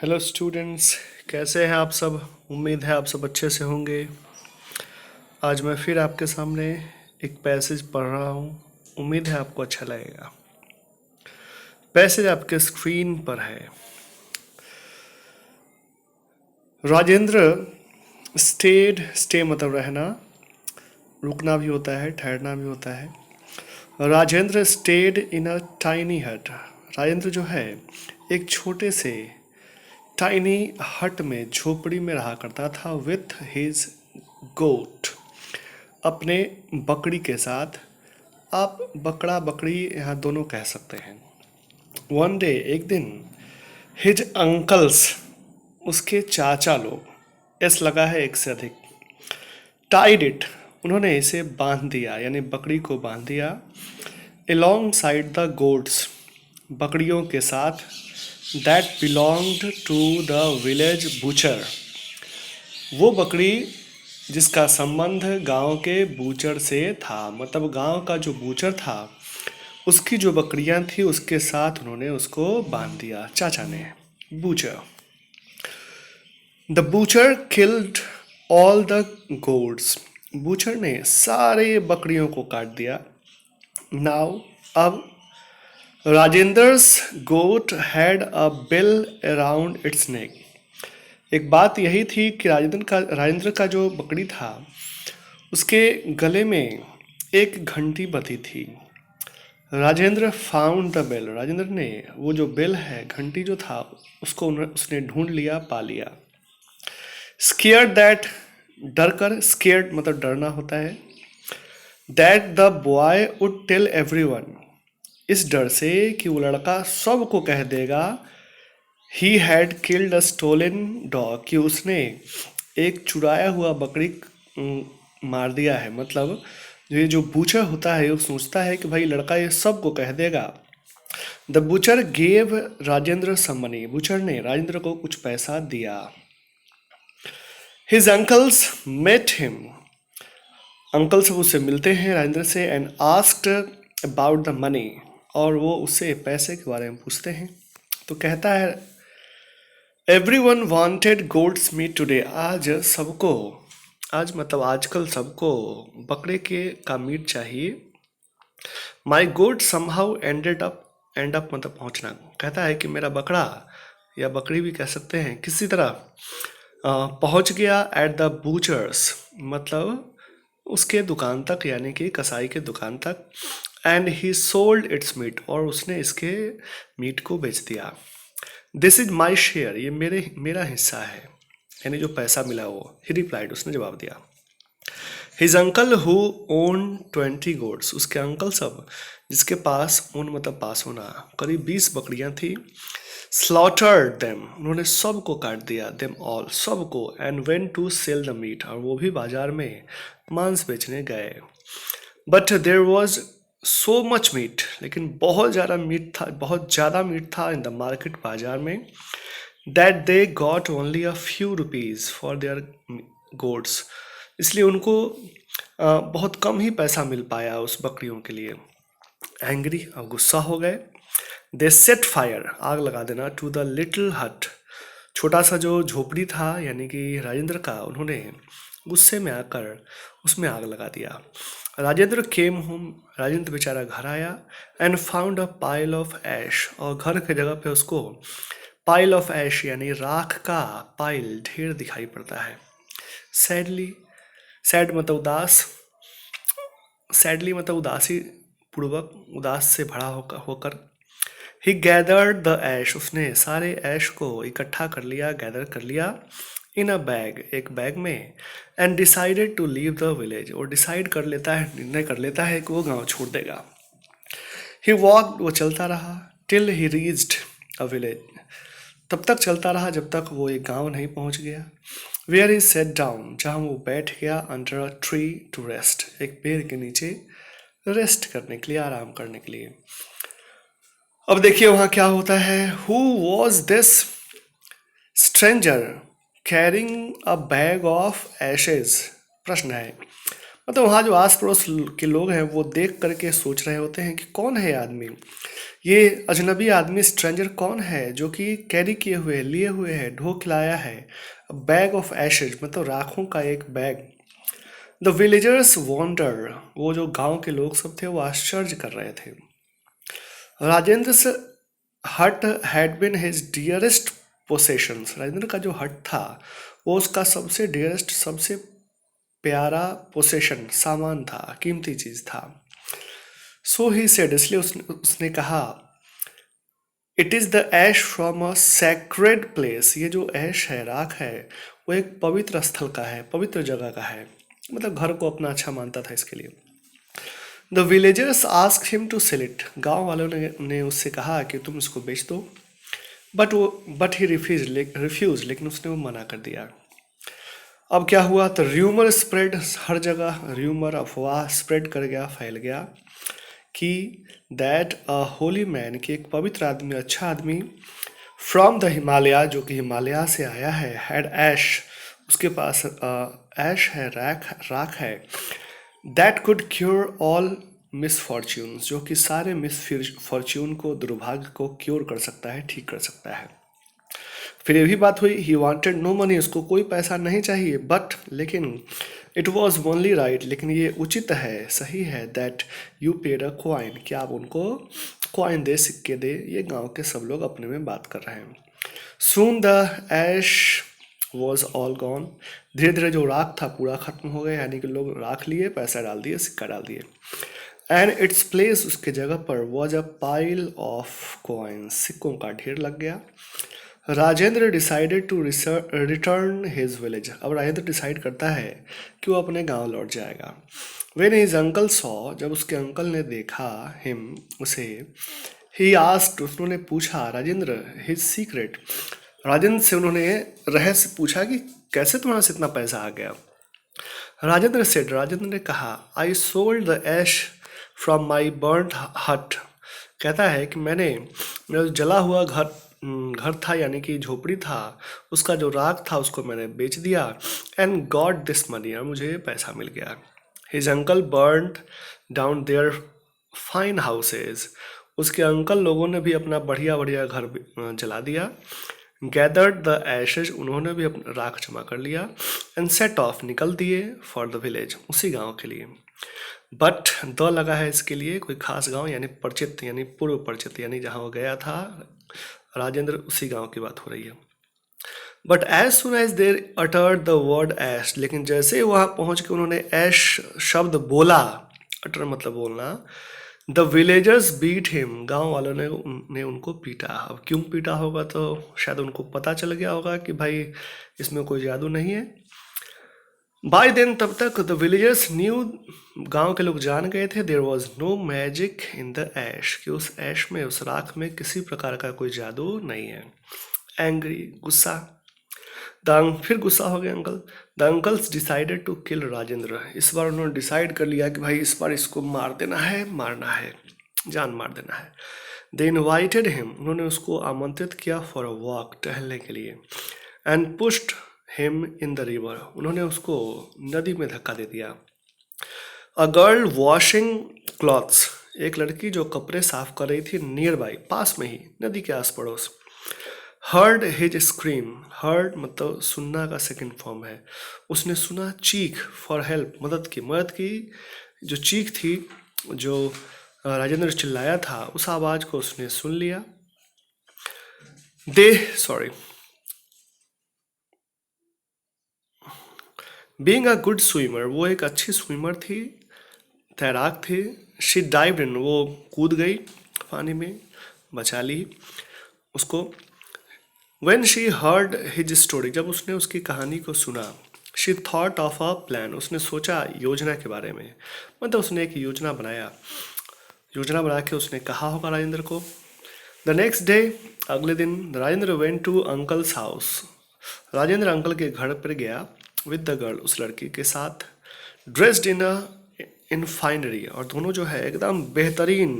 Hello students, कैसे हैं आप सब। उम्मीद है आप सब अच्छे से होंगे। आज मैं फिर आपके सामने एक पैसेज पढ़ रहा हूँ। उम्मीद है आपको अच्छा लगेगा। पैसेज आपके स्क्रीन पर है। राजेंद्र स्टे मतलब रहना, रुकना भी होता है, ठहरना भी होता है। Rajendra stayed in a tiny हट। राजेंद्र जो है एक छोटे से टाइनी हट में, झोपड़ी में रहा करता था। विथ हिज गोट, अपने बकरी के साथ। आप बकरा बकरी यहाँ दोनों कह सकते हैं। वन डे, एक दिन, हिज अंकल्स, उसके चाचा लोग, एस लगा है एक से अधिक, टाइड इट, उन्होंने इसे बांध दिया, यानी बकरी को बांध दिया। अलोंग साइड द गोड्स, बकरियों के साथ। That belonged to the village butcher, वो बकरी जिसका संबंध गांव के बूचर से था। मतलब गांव का जो बूचर था उसकी जो बकरियां थी उसके साथ उन्होंने उसको बांध दिया, चाचा ने। Butcher, the butcher killed all the goats, butcher ने सारे बकरियों को काट दिया। नाउ, अब, Rajendra's goat had a bell around its neck, एक बात यही थी कि राजेंद्र का जो बकरी था उसके गले में एक घंटी बंधी थी। Rajendra found the bell, Rajendra ने वो जो बेल है, घंटी जो था, उसको उसने ढूंढ लिया, पा लिया। स्केयर्ड दैट, डर कर, स्केयर्ड मतलब डरना होता है। That the boy would tell everyone, इस डर से कि वो लड़का सबको कह देगा। He had killed a stolen dog, कि उसने एक चुराया हुआ बकरी मार दिया है। मतलब ये जो बूचर होता है वो सोचता है कि भाई लड़का ये सबको कह देगा। The butcher gave Rajendra some money, butcher ने राजेंद्र को कुछ पैसा दिया। His uncles met him, uncle सब उससे मिलते हैं राजेंद्र से। And asked about the money, और वो उससे पैसे के बारे में पूछते हैं। तो कहता है, everyone wanted goats meat today, आज सबको, आज मतलब आजकल सबको बकरे के का मीट चाहिए। माई गोट समहाउ एंड अप मतलब पहुंचना। कहता है कि मेरा बकरा, या बकरी भी कह सकते हैं, किसी तरह पहुंच गया एट द बूचर्स, मतलब उसके दुकान तक, यानी कि कसाई के दुकान तक। And he sold its meat, और उसने इसके मीट को बेच दिया। दिस इज माई शेयर, ये मेरा हिस्सा है, यानी जो पैसा मिला वो। ही रिप्लाइड, उसने जवाब दिया। His uncle who own 20 goats, उसके अंकल सब जिसके पास, ओन मतलब पास होना, करीब 20 बकरियां थी। स्लॉटर्ड देम, उन्होंने सबको काट दिया, देम ऑल, सबको। And went to sell the meat, और वो भी बाजार में मांस बेचने गए। But there was so much meat, लेकिन बहुत ज़्यादा मीट था, बहुत ज़्यादा मीट था इन द मार्केट, बाजार में। That they got only a few rupees for their goats, इसलिए उनको बहुत कम ही पैसा मिल पाया उस बकरियों के लिए। एंग्री, अब गुस्सा हो गए। दे सेट फायर, आग लगा देना, टू द लिटिल हट, छोटा सा जो झोपड़ी था यानी कि राजेंद्र का, उन्होंने गुस्से में आकर उसमें आग लगा दिया। राजेंद्र केम होम, राजेंद्र बेचारा घर आया। And found a pile of ash, और घर की जगह पे उसको पाइल ऑफ ऐश यानी राख का पाइल, ढेर दिखाई पड़ता है। सैडली, सैड मतलब उदास, सैडली मतलब उदासी पूर्वक, उदास से भरा होकर। ही गैदर्ड द ऐश, उसने सारे ऐश को इकट्ठा कर लिया, गैदर कर लिया। इन अ बैग, एक बैग में। And decided to leave the village, और डिसाइड कर लेता है, निर्णय कर लेता है कि वो गांव छोड़ देगा। ही वॉक, वो चलता रहा। Till he reached a village, तब तक चलता रहा जब तक वो एक गांव नहीं पहुंच गया। वेयर ही सेट डाउन, जहाँ वो बैठ गया। Under a tree to rest, एक पेड़ के नीचे रेस्ट करने के लिए, आराम करने के लिए। अब देखिए वहां क्या होता है। Who was this stranger carrying a bag of Ashes, प्रश्न है। मतलब वहाँ जो आस पड़ोस के लोग हैं वो देख करके सोच रहे होते हैं कि कौन है ये आदमी, ये अजनबी आदमी, स्ट्रेंजर कौन है जो कि कैरी किए हुए है, लिए हुए है, ढो के लाया है बैग ऑफ एशेज, मतलब राखों का एक बैग। द विलेजर्स वॉन्डर, वो जो गांव के लोग सब थे वो आश्चर्य कर रहे थे। Rajendra hut had been his dearest possessions, Rajendra का जो हट था वो उसका सबसे डियरेस्ट, सबसे प्यारा पोसेशन, सामान था, कीमती चीज था। सो ही सेड, इसलिए उसने कहा, it is the ash from a sacred place, ये जो ऐश है, राख है, वो एक पवित्र स्थल का है, पवित्र जगह का है, मतलब घर को अपना अच्छा मानता था इसके लिए। The villagers ask him to sell it, गाँव वालों ने उससे कहा कि तुम इसको बेच दो, बट ही रिफ्यूज, लेकिन उसने वो मना कर दिया। अब क्या हुआ, तो र्यूमर स्प्रेड, हर जगह र्यूमर, अफवाह स्प्रेड कर गया, फैल गया कि दैट अ होली मैन, कि एक पवित्र आदमी, अच्छा आदमी, फ्रॉम द हिमालय, जो कि हिमालय से आया है, हैड ऐश, उसके पास ऐश है, राख है, दैट कुड क्योर ऑल मिसफॉर्च्यून्स, जो कि सारे मिसफॉर्च्यून को, दुर्भाग्य को क्योर कर सकता है, ठीक कर सकता है। फिर ये भी बात हुई, ही वांटेड नो मनी, उसको कोई पैसा नहीं चाहिए, बट लेकिन इट वॉज ओनली राइट, लेकिन ये उचित है, सही है, that you paid a coin, कि आप उनको क्वाइन दे, सिक्के दे। ये गांव के सब लोग अपने में बात कर रहे हैं। Soon the ash was all gone, धीरे धीरे जो राख था पूरा खत्म हो गया, यानी कि लोग राख लिए, पैसा डाल दिए, सिक्का डाल दिए। एंड इट्स प्लेस, उसके जगह पर was a pile of coins, सिक्कों का ढेर लग गया। Rajendra decided to return his village, अब राजेंद्र डिसाइड करता है कि वो अपने गांव लौट जाएगा। वेन हिज अंकल सॉ, जब उसके अंकल ने देखा हिम, उसे, ही आस्क्ड, उन्होंने पूछा, राजेंद्र हिज सीक्रेट, राजेंद्र से उन्होंने रहस्य पूछा कि कैसे तुम्हारे से इतना पैसा आ गया। राजेंद्र सेड, राजेंद्र ने कहा, I sold the ash from my burned hut, कहता है कि मेरा जो जला हुआ घर था, यानी कि झोपड़ी था, उसका जो राख था उसको मैंने बेच दिया, एंड गॉट दिस मनी, और मुझे पैसा मिल गया। His uncle burned down their fine houses, उसके अंकल लोगों ने भी अपना बढ़िया बढ़िया घर जला दिया। गैदर्ड द एशेज, उन्होंने भी अपना राख जमा कर लिया, एंड सेट ऑफ, निकल दिए, फॉर द विलेज, उसी गांव के लिए। बट द लगा है इसके लिए, कोई खास गांव, यानी परिचित, यानी पूर्व परिचित, यानी जहां वो गया था राजेंद्र, उसी गांव की बात हो रही है। But as soon as they uttered the word ash, लेकिन जैसे ही वहां पहुंच के उन्होंने ऐश शब्द बोला, अटर मतलब बोलना, द विलेजर्स बीट हिम, गांव वालों ने उनको पीटा। अब क्यों पीटा होगा, तो शायद उनको पता चल गया होगा कि भाई इसमें कोई जादू नहीं है। बाय देन, तब तक द विलेजर्स न्यू, गांव के लोग जान गए थे, there was no magic in the ash, कि उस ऐश में, उस राख में किसी प्रकार का कोई जादू नहीं है। एंग्री, गुस्सा, फिर गुस्सा हो गया uncle. The uncles decided to kill Rajendra, इस बार उन्होंने डिसाइड कर लिया कि भाई इस बार इसको मार देना है, मारना है, जान मार देना है। दे इन्वाइटेड हिम, उन्होंने उसको आमंत्रित किया फॉर अ वॉक, टहलने के लिए, and pushed him in the river, उन्होंने उसको नदी में धक्का दे दिया। अ गर्ल वॉशिंग क्लॉथ्स, एक लड़की जो कपड़े साफ कर रही थी, नियर बाई, पास में ही, नदी के आस पड़ोस। हर्ड हिज स्क्रीम, हर्ड मतलब सुनना का सेकंड फॉर्म है, उसने सुना चीख, फॉर हेल्प, मदद की जो चीख थी, जो राजेंद्र चिल्लाया था, उस आवाज को उसने सुन लिया। Sorry, being a good swimmer, वो एक अच्छी स्विमर थी, तैराक थी। शी डाइव्ड इन, वो कूद गई पानी में, बचा ली उसको। When she heard his story, जब उसने उसकी कहानी को सुना, she thought of a plan, उसने सोचा योजना के बारे में, मतलब उसने एक योजना बनाया, योजना बना के उसने कहा होगा राजेंद्र को। द नेक्स्ट डे, अगले दिन, Rajendra went to uncle's house, Rajendra uncle के घर पर गया, विद द गर्ल, उस लड़की के साथ, ड्रेस्ड इन फाइनरी, और दोनों जो है एकदम बेहतरीन,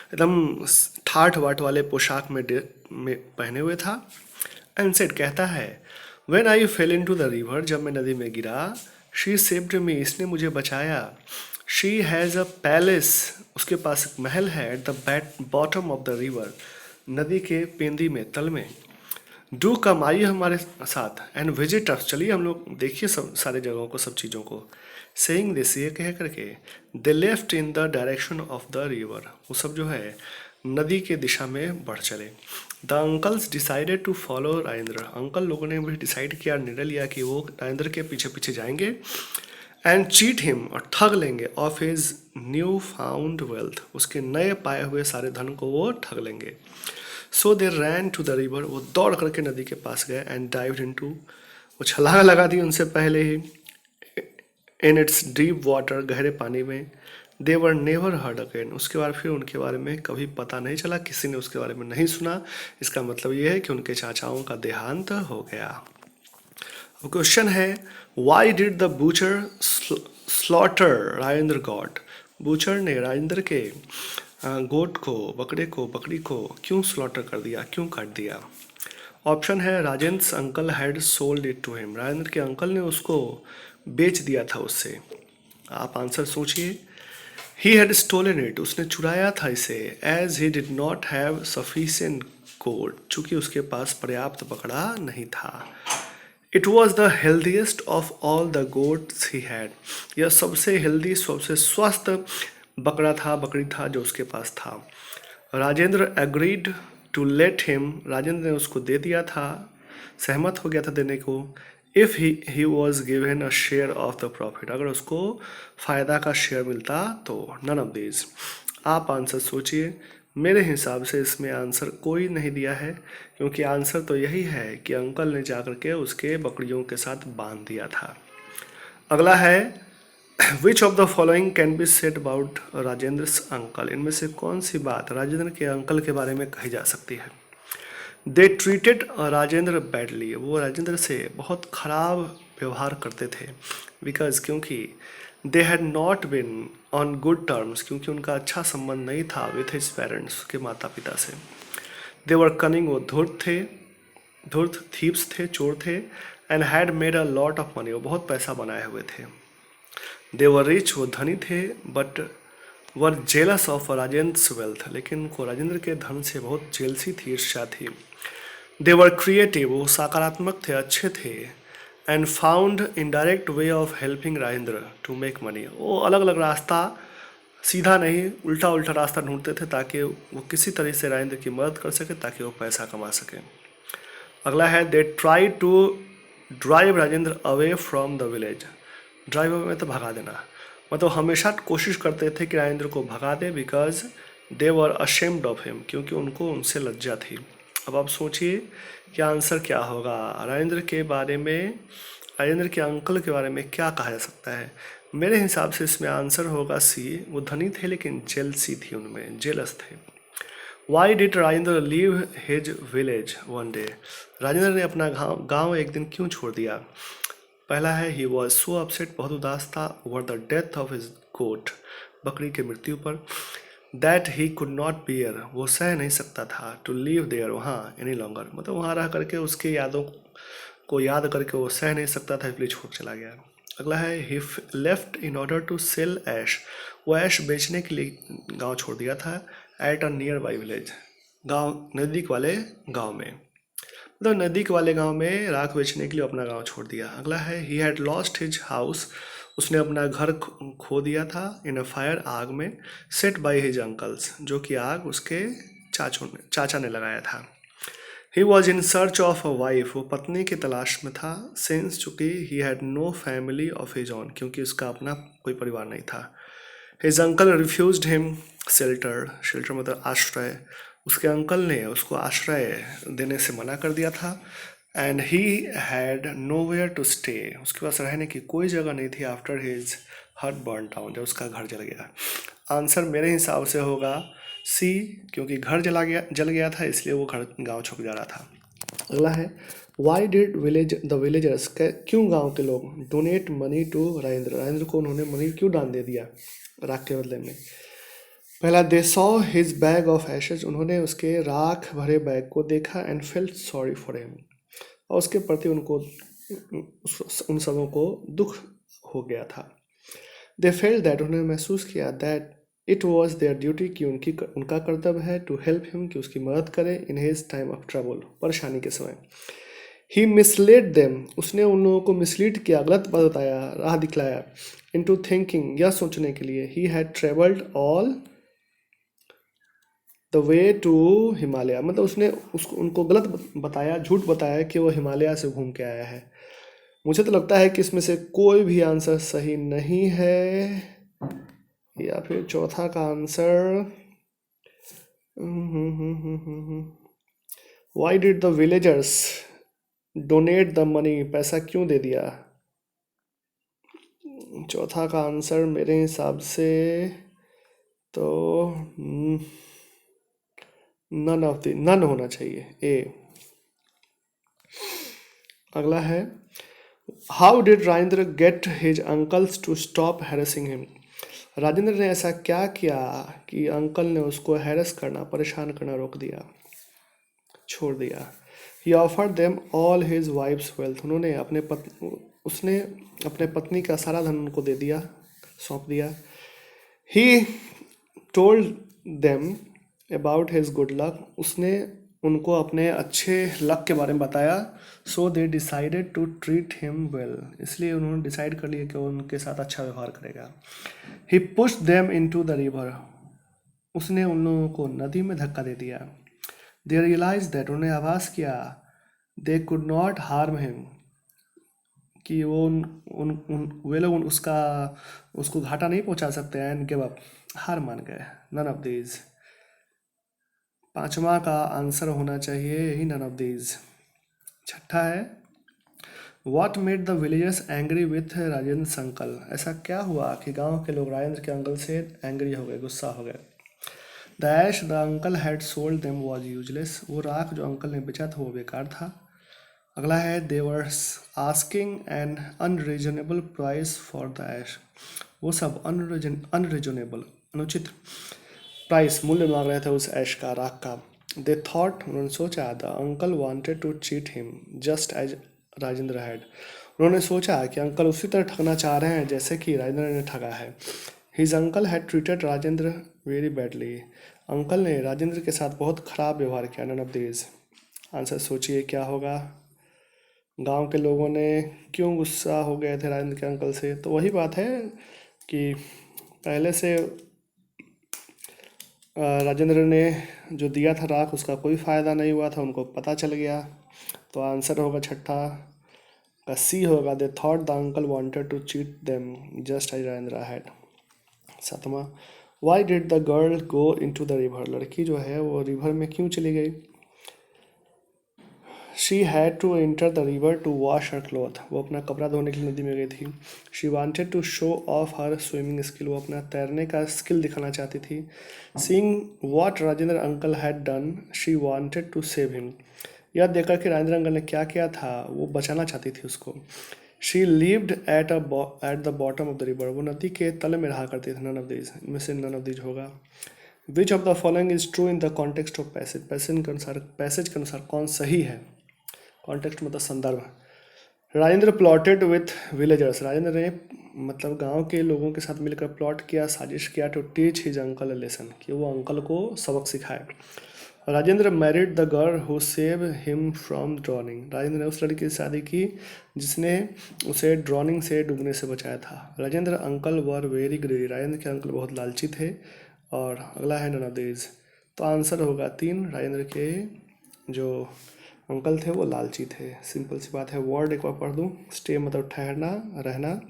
एकदम ठाठ वाठ वाले पोशाक में पहने हुए था। एंड सेड, कहता है, when I fell into the river, जब मैं नदी में गिरा, शी सेव्ड मी, इसने मुझे बचाया। शी हैज़ अ पैलेस, उसके पास एक महल है। At the bottom of the river, नदी के पेंदी में, तल में। डू कम, आइए हमारे साथ। एंड विजिट अस, चलिए हम लोग देखिए सब सारे जगहों को, सब चीज़ों को। सेइंग दिस, ये कह करके they left in the direction of the river, वो सब जो है नदी के दिशा में बढ़ चले। The uncles decided to follow Rajendra, uncle लोगों ने भी डिसाइड किया, निर्णय लिया कि वो राजेंद्र के पीछे पीछे जाएंगे। एंड चीट हिम, और ठग लेंगे, of his new found wealth, उसके नए पाए हुए सारे धन को वो ठग लेंगे। सो दे रैन टू द रिवर, वो दौड़ करके नदी के पास गए। एंड डाइव्ड इनटू, वो छलांग लगा दी उनसे पहले ही, इन इट्स डीप वाटर, गहरे पानी में। दे वर नेवर हर्ड अगेन, उसके बाद फिर उनके बारे में कभी पता नहीं चला, किसी ने उसके बारे में नहीं सुना। इसका मतलब ये है कि उनके चाचाओं का देहांत हो गया। अब क्वेश्चन है, Y did the butcher slaughter Rajendra God, butcher ने राजेंद्र के गोट को, बकरे को, बकरी को क्यों स्लॉटर कर दिया, क्यों काट दिया। ऑप्शन है, Rajendra uncle had sold it to him, Rajendra के अंकल ने उसको बेच दिया था उससे। आप आंसर सोचिए। ही हैड स्टोलन इट, उसने चुराया था इसे। As he did not have sufficient goat, चूंकि उसके पास पर्याप्त बकरा नहीं था। It was the healthiest of all the goats he had, यह सबसे हेल्दी, सबसे स्वस्थ बकरा था, बकरी था जो उसके पास था। Rajendra agreed to let him, Rajendra ने उसको दे दिया था, सहमत हो गया था देने को। If he was given a share of the profit, अगर उसको फ़ायदा का शेयर मिलता तो। नन ऑफ दीज, आप आंसर सोचिए। मेरे हिसाब से इसमें आंसर कोई नहीं दिया है, क्योंकि आंसर तो यही है कि अंकल ने जाकर के उसके बकरियों के साथ बांध दिया था। अगला है, which of the following can be said about Rajendra's uncle, इनमें से कौन सी बात राजेंद्र के अंकल के बारे में कही जा सकती है। दे ट्रीटेड राजेंद्र बैडली, वो राजेंद्र से बहुत खराब व्यवहार करते थे। बिकॉज, क्योंकि they had not been on good terms, क्योंकि उनका अच्छा संबंध नहीं था विथ हिज पेरेंट्स, के माता पिता से। दे वर कनिंग, वो धूर्त थे, धूर्त थीप्स थे, चोर थे। And had made a lot of money, वो बहुत पैसा बनाए हुए थे। दे वर रिच, वो धनी थे। But were jealous of Rajendra's wealth, लेकिन उनको राजेंद्र के धन से बहुत जेलसी थी, ईर्ष्या थी। दे वर क्रिएटिव, वो सकारात्मक थे, अच्छे थे। And found indirect way of helping Rajendra to make money, वो अलग अलग रास्ता, सीधा नहीं उल्टा उल्टा रास्ता ढूंढते थे ताकि वो किसी तरह से राजेंद्र की मदद कर सके, ताकि वो पैसा कमा सके। अगला है, they try to drive Rajendra away from the village, drive away में तो भगा देना, मतलब हमेशा कोशिश करते थे कि राजेंद्र को भगा दे। Because they were ashamed of him, क्योंकि उनको उनसे लज्जा थी। अब आप सोचिए कि आंसर क्या होगा। राजेंद्र के बारे में, राजेंद्र के अंकल के बारे में क्या कहा जा सकता है। मेरे हिसाब से इसमें आंसर होगा सी, वो धनी थे लेकिन जेलसी थी उनमें, जेलस थे। Why did Rajendra leave his village one day, Rajendra ने अपना गाँव एक दिन क्यों छोड़ दिया। पहला है, ही वॉज सो अपसेट, बहुत उदास था, over the death of his goat, बकरी की मृत्यु पर। That he could not bear, वो सह नहीं सकता था, टू लीव देयर, वहाँ एनी लॉन्गर, मतलब वहाँ रह करके उसके यादों को याद करके वो सह नहीं सकता था, इसलिए छोड़ चला गया। अगला है, he left in order to sell ash, वो ऐश बेचने के लिए गांव छोड़ दिया था। At a nearby village, गांव नज़दीक वाले गांव में, मतलब नज़दीक वाले गांव में राख बेचने के लिए अपना गांव छोड़ दिया। अगला है, he had lost his house, उसने अपना घर खो दिया था। इन अ फायर, आग में। सेट बाई हिज अंकल्स, जो कि आग उसके चाचा ने लगाया था। He was in search of a wife, वो पत्नी की तलाश में था। सिंस, चूँकि he had no family of his own, क्योंकि उसका अपना कोई परिवार नहीं था। His uncle refused him shelter, shelter मतलब आश्रय, उसके अंकल ने उसको आश्रय देने से मना कर दिया था। And he had nowhere to stay, उसके पास रहने की कोई जगह नहीं थी। After his hut burn down, जब उसका घर जल गया। आंसर मेरे हिसाब से होगा सी, क्योंकि घर जल गया था, इसलिए वो घर गांव छोड़ जा रहा था। अगला है, वाई डिड द विलेजर्स, क्यों गांव के लोग donate money to Rajendra, Rajendra को उन्होंने मनी क्यों दान दे दिया राख के बदले में। पहला, they saw his bag of Ashes, उन्होंने उसके राख भरे बैग को देखा। And felt sorry for him, और उसके प्रति उनको उन सबों को दुख हो गया था। दे फेल्ट दैट, उन्होंने महसूस किया that it was there duty, कि उनका कर्तव्य है टू हेल्प हिम, कि उसकी मदद करे in his time of trouble, परेशानी के समय। ही मिसलेड देम, उसने उन लोगों को मिसलीड किया, गलत बताया, राह दिखलाया। इनटू थिंकिंग, यह सोचने के लिए, he had travelled all the way to Himalaya, मतलब उसने उनको गलत बताया, झूठ बताया कि वो हिमालय से घूम के आया है। मुझे तो लगता है कि इसमें से कोई भी आंसर सही नहीं है, या फिर चौथा का answer. Y did the villagers donate the money, पैसा क्यों दे दिया? चौथा का आंसर मेरे हिसाब से तो नन होना चाहिए, ए। अगला है, how did Rajendra get his uncles to stop harassing him, Rajendra ने ऐसा क्या किया कि अंकल ने उसको हैरेस करना, परेशान करना रोक दिया, छोड़ दिया। ही offered them all his wives wealth, उसने अपने पत्नी का सारा धन उनको दे दिया, सौंप दिया। He told them about his good luck, उसने उनको अपने अच्छे लक के बारे में बताया। So they decided to treat him well, इसलिए उन्होंने डिसाइड कर लिया कि वो उनके साथ अच्छा व्यवहार करेगा। He pushed them into the river, उसने उन लोगों को नदी में धक्का दे दिया। दे रियलाइज दैट, उन्हें आभास किया, they could not harm him, कि वो वे लोग उसको घाटा नहीं पहुंचा सकते, एंड गिव अप, हार मान गए। नन ऑफ दीज, पांचवा का आंसर होना चाहिए यही, नन ऑफ दीज। छठा है, what made the villagers angry with Rajendra uncle, ऐसा क्या हुआ कि गांव के लोग राजेंद्र के अंकल से एंग्री हो गए, गुस्सा हो गए। The ash the uncle had sold them was useless, वो राख जो अंकल ने बेचा था वो बेकार था। अगला है, they were asking an unreasonable price for the ash, वो सब अनरीजनेबल, अनुचित प्राइस, मूल्य मांग रहे थे उस ऐश का, राख का। दे थॉट, उन्होंने सोचा, the uncle wanted to cheat him just as Rajendra had, उन्होंने सोचा कि अंकल उसी तरह ठगना चाह रहे हैं जैसे कि राजेंद्र ने ठगा है। His uncle had treated Rajendra very badly, uncle ने राजेंद्र के साथ बहुत खराब व्यवहार किया। नन ऑफ दीज, आंसर सोचिए क्या होगा। गांव के लोगों ने क्यों गुस्सा हो गए थे राजेंद्र के अंकल से? तो वही बात है कि पहले से राजेंद्र ने जो दिया था राख, उसका कोई फ़ायदा नहीं हुआ था, उनको पता चल गया। तो आंसर होगा छठा का सी होगा, they thought the uncle wanted to cheat them just as Rajendra had. सातवां, why did the girl go into the river, लड़की जो है वो रिवर में क्यों चली गई? She had to enter the river to wash her cloth, वो अपना कपड़ा धोने के लिए नदी में गई थी। She wanted to show off her swimming skill, वो अपना तैरने का स्किल दिखाना चाहती थी। Seeing what Rajendra uncle had done, she wanted to save him, यह देखकर कि राजेंद्र अंकल ने क्या किया था, वो बचाना चाहती थी उसको। She lived at the bottom of the river, वो नदी के तल में रहा करती थी। नन ऑफ दीज, इनमें से नन ऑफ दीज होगा। विच of the following is true in the context of passage, passage के अनुसार कौन सही है? कॉन्टेक्स्ट मतलब संदर्भ। Rajendra plotted with villagers, Rajendra ने मतलब गांव के लोगों के साथ मिलकर प्लॉट किया, साजिश किया, to teach his uncle a lesson, कि वो अंकल को सबक सिखाए। Rajendra married the girl who saved him from drowning, Rajendra ने उस लड़की से शादी की जिसने उसे ड्रॉनिंग से डूबने से बचाया था। Rajendra uncle were very greedy, Rajendra के अंकल बहुत लालची थे। और अगला है नन ऑफ दीज, तो आंसर होगा 3, राजेंद्र के जो अंकल थे वो लालची थे। सिंपल सी बात है। वर्ड एक बार पढ़ दूँ, स्टे मतलब ठहरना, रहना,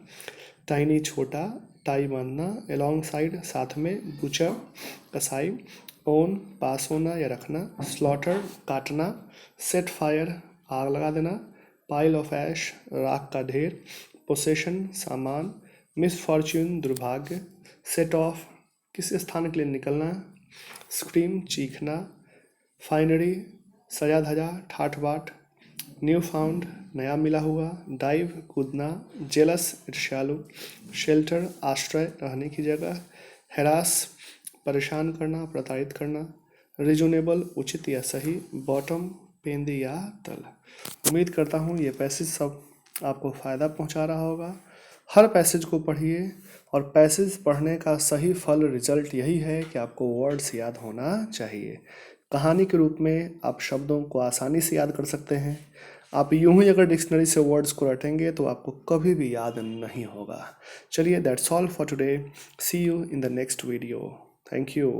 टाइनी छोटा, टाई बांधना, एलोंग साइड साथ में, बुचर कसाई, ओन पास होना या रखना, स्लॉटर काटना, सेट फायर आग लगा देना, पाइल ऑफ ऐश राख का ढेर, पोसेशन सामान, मिस फॉर्च्यून दुर्भाग्य, सेट ऑफ किसी स्थान के लिए निकलना, स्क्रीम चीखना, फाइनरी सजा धजा ठाठ बाट, न्यू फाउंड नया मिला हुआ, डाइव कूदना, जेलस ईर्ष्यालु, शेल्टर आश्रय रहने की जगह, हैरास परेशान करना प्रताड़ित करना, रिजनेबल उचित या सही, बॉटम पेंदी या तल। उम्मीद करता हूँ ये पैसेज सब आपको फ़ायदा पहुँचा रहा होगा। हर पैसेज को पढ़िए और पैसेज पढ़ने का सही फल रिजल्ट यही है कि आपको वर्ड्स याद होना चाहिए। कहानी के रूप में आप शब्दों को आसानी से याद कर सकते हैं। आप यूं ही अगर डिक्शनरी से वर्ड्स को रटेंगे तो आपको कभी भी याद नहीं होगा। चलिए, that's all for today. See you in the next video. Thank you.